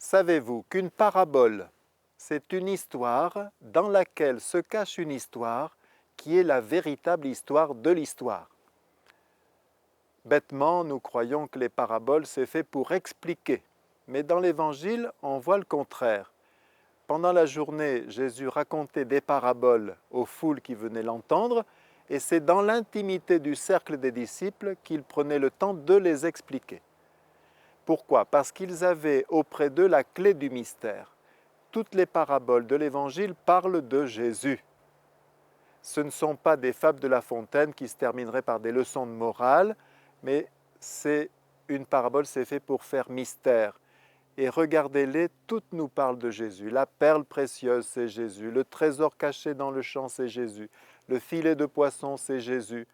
Savez-vous qu'une parabole, c'est une histoire dans laquelle se cache une histoire qui est la véritable histoire de l'histoire? Bêtement, nous croyons que les paraboles, c'est fait pour expliquer. Mais dans l'Évangile, on voit le contraire. Pendant la journée, Jésus racontait des paraboles aux foules qui venaient l'entendre, et c'est dans l'intimité du cercle des disciples qu'il prenait le temps de les expliquer. Pourquoi? Parce qu'ils avaient auprès d'eux la clé du mystère. Toutes les paraboles de l'Évangile parlent de Jésus. Ce ne sont pas des fables de La Fontaine qui se termineraient par des leçons de morale, mais une parabole, c'est fait pour faire mystère. Et regardez-les, toutes nous parlent de Jésus. La perle précieuse, c'est Jésus. Le trésor caché dans le champ, c'est Jésus. Le filet de poisson, c'est Jésus.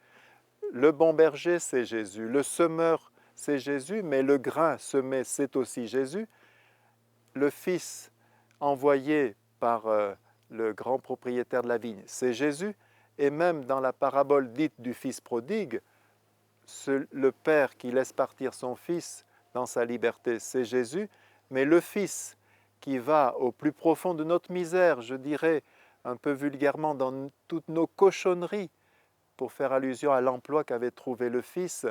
Le bon berger, c'est Jésus. Le semeur, c'est Jésus, mais le grain semé, c'est aussi Jésus. Le fils envoyé par le grand propriétaire de la vigne, c'est Jésus. Et même dans la parabole dite du fils prodigue, le père qui laisse partir son fils dans sa liberté, c'est Jésus. Mais le fils qui va au plus profond de notre misère, je dirais un peu vulgairement dans toutes nos cochonneries, pour faire allusion à l'emploi qu'avait trouvé le fils,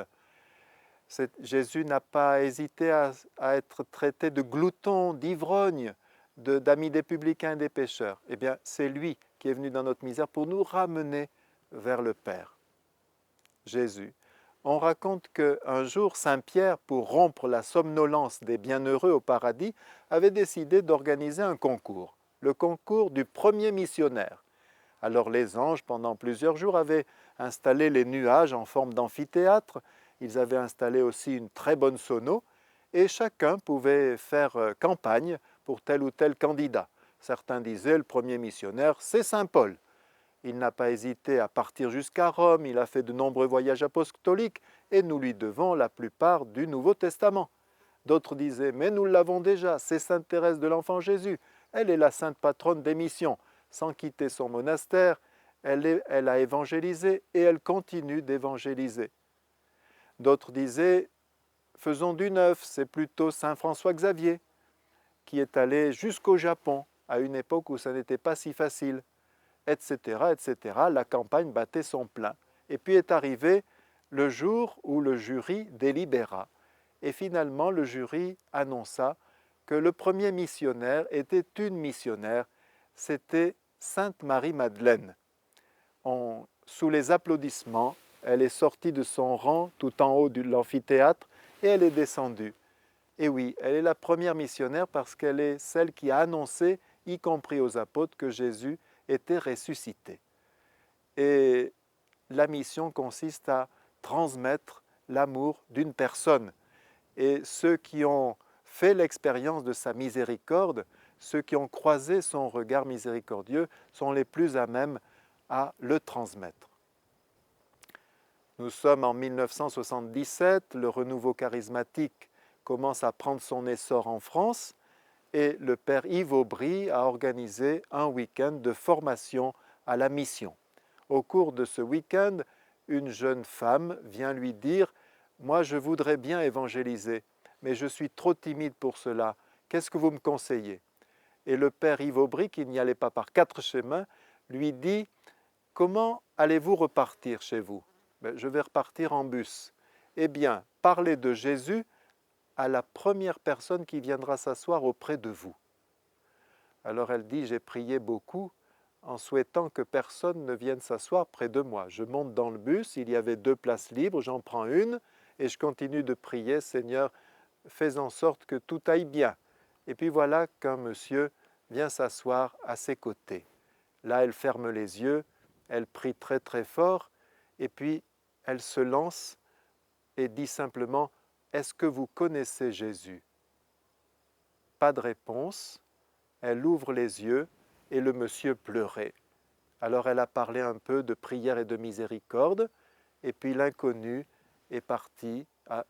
Jésus n'a pas hésité à être traité de glouton, d'ivrogne, d'ami des publicains et des pécheurs. Eh bien, c'est lui qui est venu dans notre misère pour nous ramener vers le Père. Jésus. On raconte qu'un jour, Saint Pierre, pour rompre la somnolence des bienheureux au paradis, avait décidé d'organiser un concours, le concours du premier missionnaire. Alors les anges, pendant plusieurs jours, avaient installé les nuages en forme d'amphithéâtre. Ils avaient installé aussi une très bonne sono et chacun pouvait faire campagne pour tel ou tel candidat. Certains disaient le premier missionnaire, c'est Saint Paul. Il n'a pas hésité à partir jusqu'à Rome, il a fait de nombreux voyages apostoliques et nous lui devons la plupart du Nouveau Testament. D'autres disaient, mais nous l'avons déjà, c'est Sainte Thérèse de l'Enfant Jésus. Elle est la sainte patronne des missions. Sans quitter son monastère, elle a évangélisé et elle continue d'évangéliser. D'autres disaient, faisons du neuf, c'est plutôt Saint François Xavier, qui est allé jusqu'au Japon, à une époque où ça n'était pas si facile, etc., etc. La campagne battait son plein. Et puis est arrivé le jour où le jury délibéra. Et finalement, le jury annonça que le premier missionnaire était une missionnaire, c'était Sainte Marie-Madeleine. Sous les applaudissements, elle est sortie de son rang tout en haut de l'amphithéâtre et elle est descendue. Et oui, elle est la première missionnaire parce qu'elle est celle qui a annoncé, y compris aux apôtres, que Jésus était ressuscité. Et la mission consiste à transmettre l'amour d'une personne. Et ceux qui ont fait l'expérience de sa miséricorde, ceux qui ont croisé son regard miséricordieux, sont les plus à même à le transmettre. Nous sommes en 1977, le renouveau charismatique commence à prendre son essor en France et le père Yves Aubry a organisé un week-end de formation à la mission. Au cours de ce week-end, une jeune femme vient lui dire « Moi, je voudrais bien évangéliser, mais je suis trop timide pour cela. Qu'est-ce que vous me conseillez ?» Et le père Yves Aubry, qui n'y allait pas par quatre chemins, lui dit « Comment allez-vous repartir chez vous ?»« Je vais repartir en bus. » Eh bien, parlez de Jésus à la première personne qui viendra s'asseoir auprès de vous. Alors elle dit, j'ai prié beaucoup en souhaitant que personne ne vienne s'asseoir près de moi. Je monte dans le bus, il y avait 2 places libres, j'en prends une et je continue de prier, Seigneur, fais en sorte que tout aille bien. Et puis voilà qu'un monsieur vient s'asseoir à ses côtés. Là, elle ferme les yeux, elle prie très très fort et puis elle se lance et dit simplement, est-ce que vous connaissez Jésus? Pas de réponse. Elle ouvre les yeux et le monsieur pleurait. Alors elle a parlé un peu de prière et de miséricorde et puis l'inconnu est parti,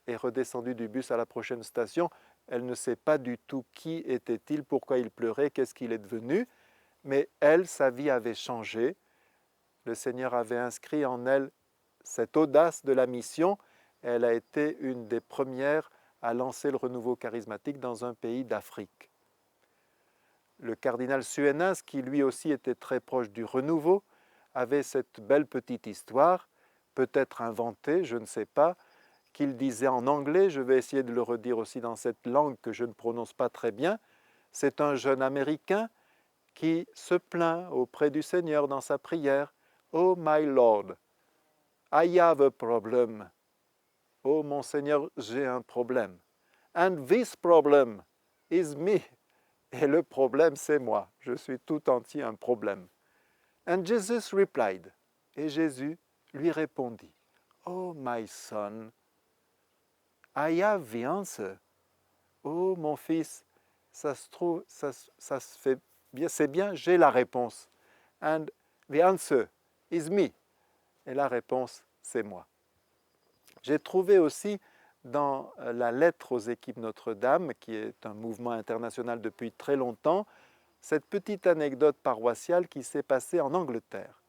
est redescendu du bus à la prochaine station. Elle ne sait pas du tout qui était-il, pourquoi il pleurait, qu'est-ce qu'il est devenu, mais elle, sa vie avait changé. Le Seigneur avait inscrit en elle cette audace de la mission. Elle a été une des premières à lancer le renouveau charismatique dans un pays d'Afrique. Le cardinal Suénas, qui lui aussi était très proche du renouveau, avait cette belle petite histoire, peut-être inventée, je ne sais pas, qu'il disait en anglais, je vais essayer de le redire aussi dans cette langue que je ne prononce pas très bien. C'est un jeune Américain qui se plaint auprès du Seigneur dans sa prière. Oh my Lord, I have a problem. Oh mon Seigneur, j'ai un problème. And this problem is me. Et le problème, c'est moi. Je suis tout entier un problème. And Jesus replied. Et Jésus lui répondit. Oh my son, I have the answer. Oh mon fils, ça se trouve, ça se fait bien, c'est bien, j'ai la réponse. And the answer is me. Et la réponse, c'est moi. J'ai trouvé aussi dans la lettre aux équipes Notre-Dame, qui est un mouvement international depuis très longtemps, cette petite anecdote paroissiale qui s'est passée en Angleterre.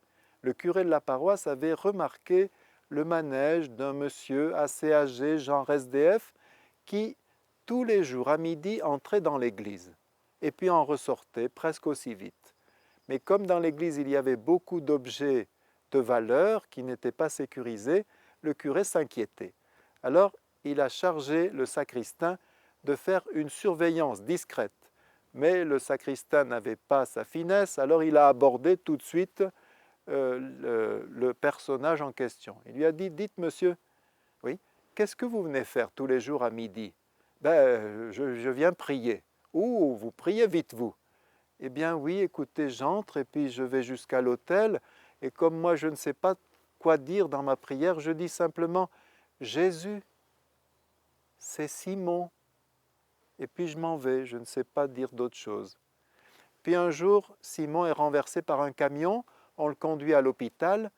Le curé de la paroisse avait remarqué le manège d'un monsieur assez âgé, genre SDF, qui, tous les jours à midi, entrait dans l'église et puis en ressortait presque aussi vite. Mais comme dans l'église il y avait beaucoup d'objets de valeur qui n'étaient pas sécurisés, le curé s'inquiétait. Alors il a chargé le sacristain de faire une surveillance discrète. Mais le sacristain n'avait pas sa finesse, alors il a abordé tout de suite le personnage en question. Il lui a dit, dites monsieur, oui, qu'est-ce que vous venez faire tous les jours à midi? Ben, je viens prier. Ouh, vous priez vite vous. Eh bien oui, écoutez, j'entre et puis je vais jusqu'à l'autel et comme moi je ne sais pas quoi dire dans ma prière, je dis simplement Jésus, c'est Simon. Et puis je m'en vais, je ne sais pas dire d'autre chose. Puis un jour, Simon est renversé par un camion, on le conduit à l'hôpital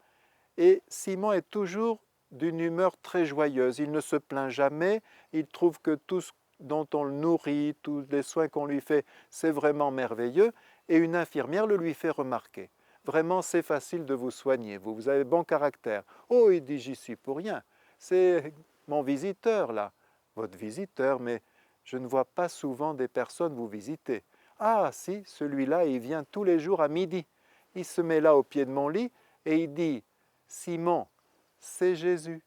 et Simon est toujours d'une humeur très joyeuse. Il ne se plaint jamais, il trouve que tout ce dont on le nourrit, tous les soins qu'on lui fait, c'est vraiment merveilleux. Et une infirmière le lui fait remarquer. Vraiment, c'est facile de vous soigner, vous avez bon caractère. Oh, il dit, j'y suis pour rien. C'est mon visiteur, là. Votre visiteur, mais je ne vois pas souvent des personnes vous visiter. Ah, si, celui-là, il vient tous les jours à midi. Il se met là au pied de mon lit et il dit, Simon, c'est Jésus.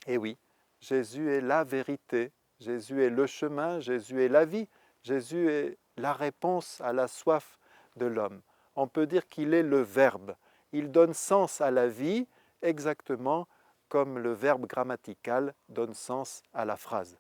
Et oui, Jésus est la vérité, Jésus est le chemin, Jésus est la vie, Jésus est la réponse à la soif de l'homme. On peut dire qu'il est le Verbe. Il donne sens à la vie exactement comme le verbe grammatical donne sens à la phrase.